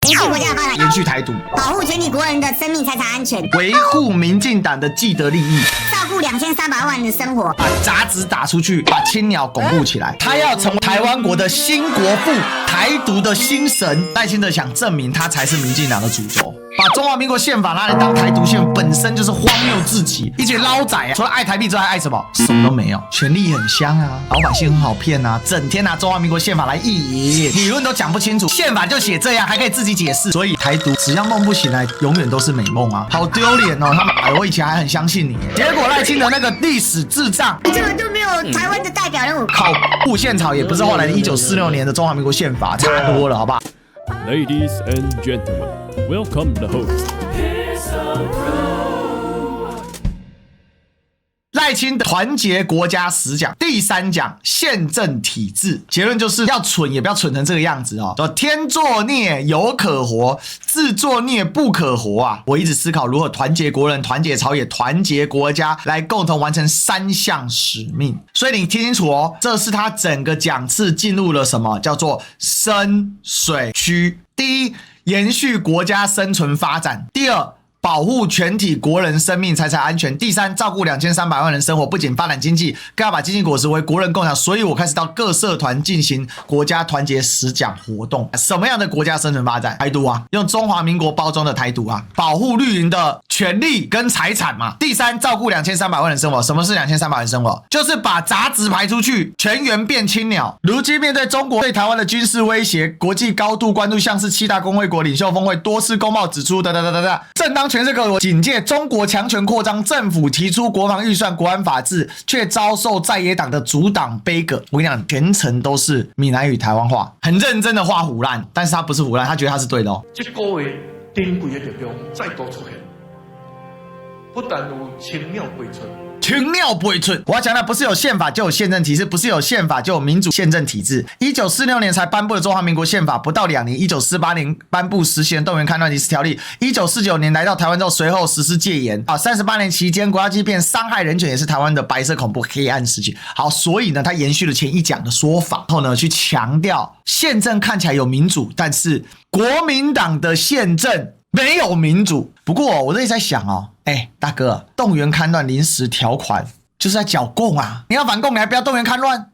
延续国家的发展，延续台独，保护全体国人的生命财产安全，维护民进党的既得利益，照顾2300万人的生活，把杂质打出去，把青鸟巩固起来。他要成为台湾国的新国父，台独的新神。赖清德想证明他才是民进党的主轴。把中华民国宪法拿来当台独宪，本身就是荒谬至极，一群捞仔啊！除了爱台币之外，还爱什么？什么都没有。权力很香啊，老百姓很好骗啊，整天拿中华民国宪法来意淫，理论都讲不清楚，宪法就写这样，还可以自己解释。所以台独只要梦不醒来，永远都是美梦啊！好丢脸哦！他妈，我以前还很相信你，结果赖清德那个历史智障，根本就没有台湾的代表人物。靠布宪草也不是后来的1946年的中华民国宪法，差多了，好不好？ Ladies and gentlemen, welcome the host. 赖清德团结国家10讲，第3讲宪政体制，结论就是要蠢也不要蠢成这个样子哦。说天作孽犹可活，自作孽不可活啊！我一直思考如何团结国人、团结朝野、团结国家，来共同完成3项使命。所以你听清楚哦，这是他整个讲次进入了什么叫做深水区。第一，延续国家生存发展；第二，保护全体国人生命财产安全；第三，照顾2300万人生活，不仅发展经济，更要把经济果实为国人共享。所以我开始到各社团进行国家团结10讲活动。什么样的国家生存发展？台独啊，用中华民国包装的台独啊，保护绿营的权利跟财产嘛。第三，照顾2300万人生活。什么是2300万人生活？就是把杂质排出去，全员变青鸟。如今面对中国对台湾的军事威胁，国际高度关注，像是7大工会国领袖峰会多次公报指出，正当全世界警戒中国强权扩张，政府提出国防预算、国安法治，却遭受在野党的阻挡杯葛。我跟你讲，全程都是闽南语台湾话，很认真的画唬烂，但是他不是唬烂，他觉得他是对的哦。这个月珍贵的力量再度出现，不但有青鸟飞出。群鸟不会蠢。我要强调，不是有宪法就有宪政体制，不是有宪法就有民主宪政体制。1946年才颁布的中华民国宪法不到2年，1948年颁布实行动员戡乱临时条例，1949年来到台湾之后，随后实施戒严。38年期间，国家机变伤害人权，也是台湾的白色恐怖黑暗时期。好，所以呢，他延续了前1讲的说法，然后呢，去强调宪政看起来有民主，但是国民党的宪政没有民主。不过我这里在想哦，大哥，动员戡乱临时条款就是在剿共啊！你要反共，你还不要动员戡乱？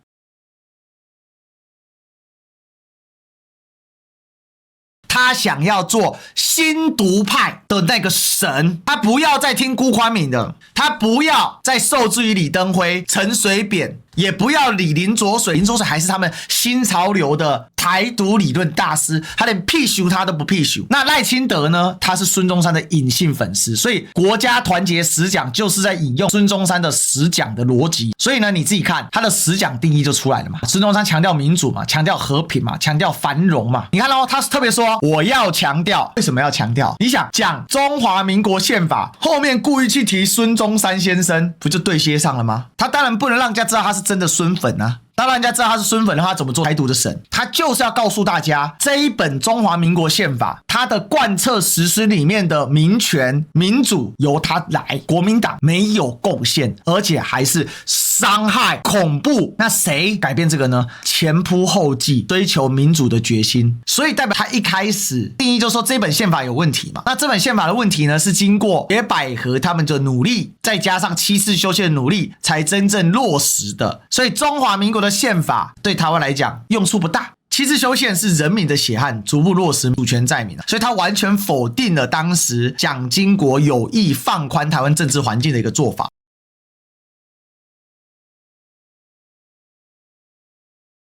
他想要做新独派的那个神，他不要再听辜宽敏的，他不要再受制于李登辉、陈水扁，也不要理林濁水。林浊水还是他们新潮流的台独理论大师，他连屁咻他都不屁咻。那赖清德呢？他是孙中山的隐性粉丝，所以国家团结10讲就是在引用孙中山的10讲的逻辑。所以呢，你自己看他的10讲定义就出来了嘛。孙中山强调民主嘛，强调和平嘛，强调繁荣嘛。你看哦，他特别说我要强调，为什么要强调？你想讲中华民国宪法，后面故意去提孙中山先生，不就对接上了吗？他当然不能让人家知道他是真的孙粉啊。当然人家知道他是孙粉的话，他怎么做台独的神？他就是要告诉大家，这一本中华民国宪法，它的贯彻实施里面的民权、民主由他来，国民党没有贡献，而且还是伤害、恐怖。那谁改变这个呢？前仆后继，追求民主的决心。所以代表他一开始定义就说这本宪法有问题嘛。那这本宪法的问题呢，是经过野百合他们的努力，再加上7次修宪的努力，才真正落实的。所以中华民国的宪法对台湾来讲用处不大。7次修宪是人民的血汗，逐步落实主权在民，所以他完全否定了当时蒋经国有意放宽台湾政治环境的一个做法。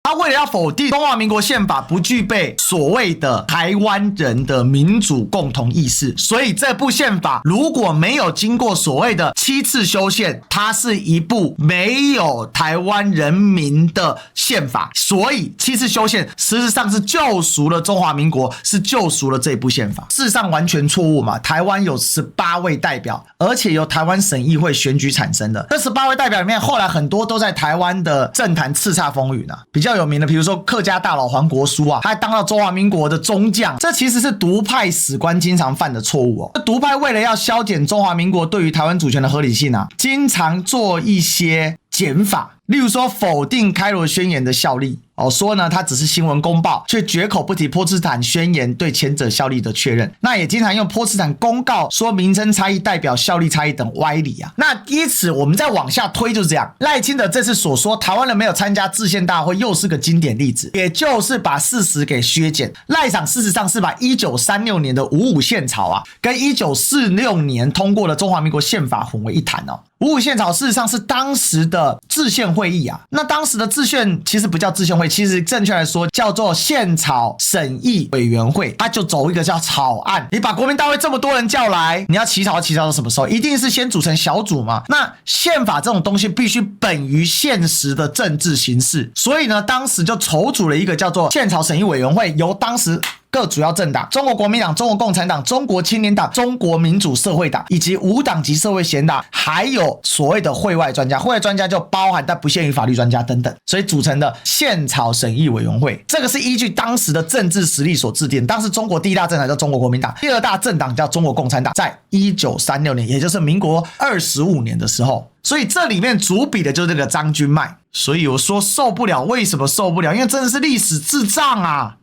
他为了要否定中华民国宪法不具备所谓的台湾人的民主共同意识，所以这部宪法如果没有经过所谓的7次修宪，它是一部没有台湾人民的宪法。所以7次修宪事实上是救赎了中华民国，是救赎了这部宪法。事实上完全错误嘛，台湾有18位代表，而且由台湾省议会选举产生的。这18位代表里面，后来很多都在台湾的政坛叱咤风云啊，比较有名的，比如说客家大佬黄国书啊，他还当到中华民国的中将。这其实是独派史官经常犯的错误哦。独派为了要消减中华民国对于台湾主权的合理性啊，经常做一些减法。例如说否定开罗宣言的效力。说呢，它只是新闻公报，却绝口不提波茨坦宣言对前者效力的确认。那也经常用波茨坦公告说名称差异代表效力差异等歪理啊。那依此我们再往下推就是这样。赖清德这次所说台湾人没有参加制宪大会，又是个经典例子，也就是把事实给削减。赖长事实上是把1936年的55宪草啊，跟1946年通过的中华民国宪法混为一谈哦。55宪草事实上是当时的制宪会议啊，那当时的制宪其实不叫制宪会，其实正确来说叫做宪草审议委员会，它就走一个叫草案。你把国民大会这么多人叫来，你要起草到什么时候？一定是先组成小组嘛。那宪法这种东西必须本于现实的政治形势，所以呢，当时就筹组了一个叫做宪草审议委员会，由当时各主要政党中国国民党、中国共产党、中国青年党、中国民主社会党以及无党籍社会贤党，还有所谓的会外专家，会外专家就包含但不限于法律专家等等，所以组成的宪草审议委员会，这个是依据当时的政治实力所制定。当时中国第一大政党叫中国国民党，第二大政党叫中国共产党，在1936年，也就是民国25年的时候，所以这里面主笔的就是这个张君迈。所以我说受不了，为什么受不了？因为真的是历史智障啊！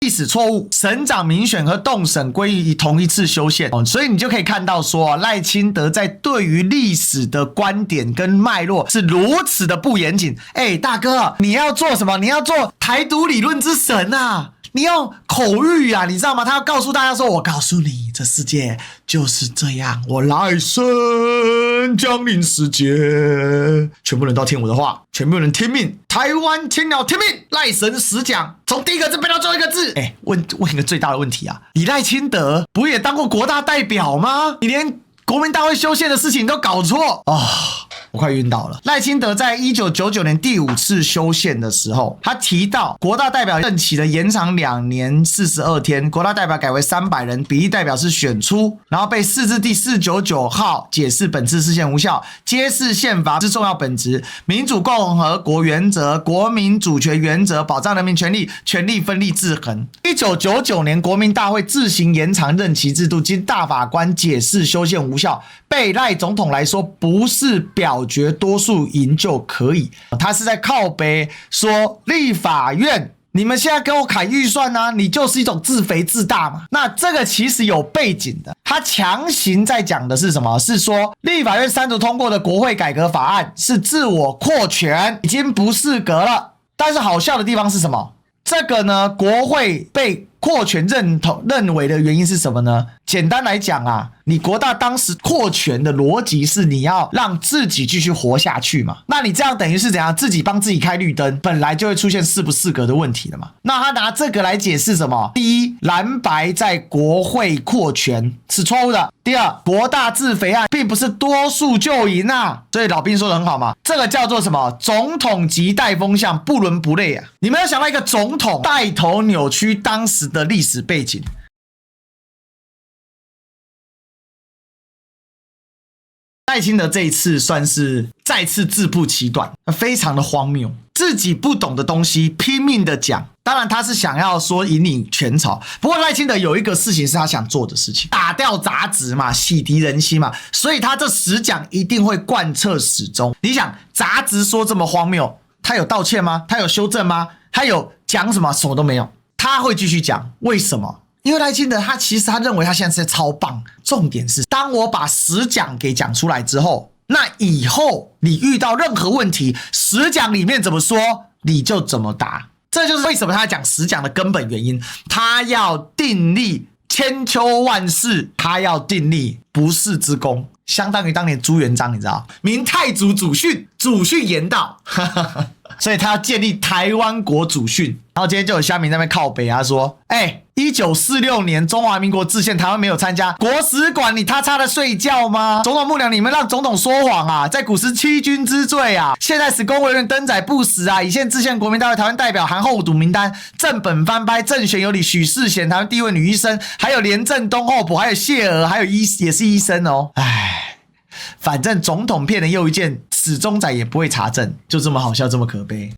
历史错误，省长民选和动审归于同一次修宪，所以你就可以看到说，赖清德在对于历史的观点跟脉络是如此的不严谨。大哥，你要做什么？你要做台独理论之神啊！你用口语啊，你知道吗？他要告诉大家说，我告诉你，这世界就是这样，我赖神降临世界，全部人都要听我的话，全部人听命，台湾听了听命，赖神实讲，从第一个字背到最后一个字。问一个最大的问题啊，你赖清德不也当过国大代表吗？你连国民大会修宪的事情都搞错我快晕倒了。赖清德在1999年第5次修宪的时候，他提到国大代表任期的延长2年42天，国大代表改为300人，比例代表是选出，然后被释字第499号解释本次释宪无效，揭示宪法之重要本质，民主共和国原则、国民主权原则，保障人民权利，权力分立制衡。1999年国民大会自行延长任期制度，经大法官解释修宪无效，对赖总统来说不是表决多数赢就可以，他是在靠北说立法院你们现在跟我砍预算啊，你就是一种自肥自大嘛。那这个其实有背景的，他强行在讲的是什么？是说立法院3读通过的国会改革法案是自我扩权，已经不适格了。但是好笑的地方是什么？这个呢，国会被扩权认为的原因是什么呢？简单来讲啊，你国大当时扩权的逻辑是你要让自己继续活下去嘛，那你这样等于是怎样？自己帮自己开绿灯，本来就会出现适不适格的问题了嘛。那他拿这个来解释什么？第一，蓝白在国会扩权是错误的。第二，国大自肥案并不是多数就赢啊。所以老兵说的很好嘛，这个叫做什么？总统级带风向，不伦不类啊。你们要想到一个总统带头扭曲当时的历史背景。赖清德这一次算是再次自曝其短，非常的荒谬，自己不懂的东西拼命的讲。当然他是想要说引领全潮，不过赖清德有一个事情是他想做的事情，打掉杂质嘛，洗涤人心嘛，所以他这实讲一定会贯彻始终。你想杂质说这么荒谬，他有道歉吗？他有修正吗？他有讲什么？什么都没有。他会继续讲，为什么？因为赖清德他其实他认为他现在是超棒，重点是当我把实讲给讲出来之后，那以后你遇到任何问题，实讲里面怎么说你就怎么答，这就是为什么他讲实讲的根本原因。他要订立千秋万世，他要订立不世之功，相当于当年朱元璋，你知道明太祖祖训，祖训言道所以他要建立台湾国祖训。然后今天就有虾米在那边靠北啊，说1946年中华民国制宪，台湾没有参加国史馆，你他的睡觉吗？总统幕僚，你们让总统说谎啊，在古时欺君之罪啊，现在使公委员登载不实啊，以现制宪国民大会台湾代表含候补名单，正本翻拍，正选有理，许世贤台湾第一位女医生，还有连胜东候补，还有谢娥，还有也是医生哦。反正总统骗人又一件，始终仔也不会查证，就这么好笑，这么可悲。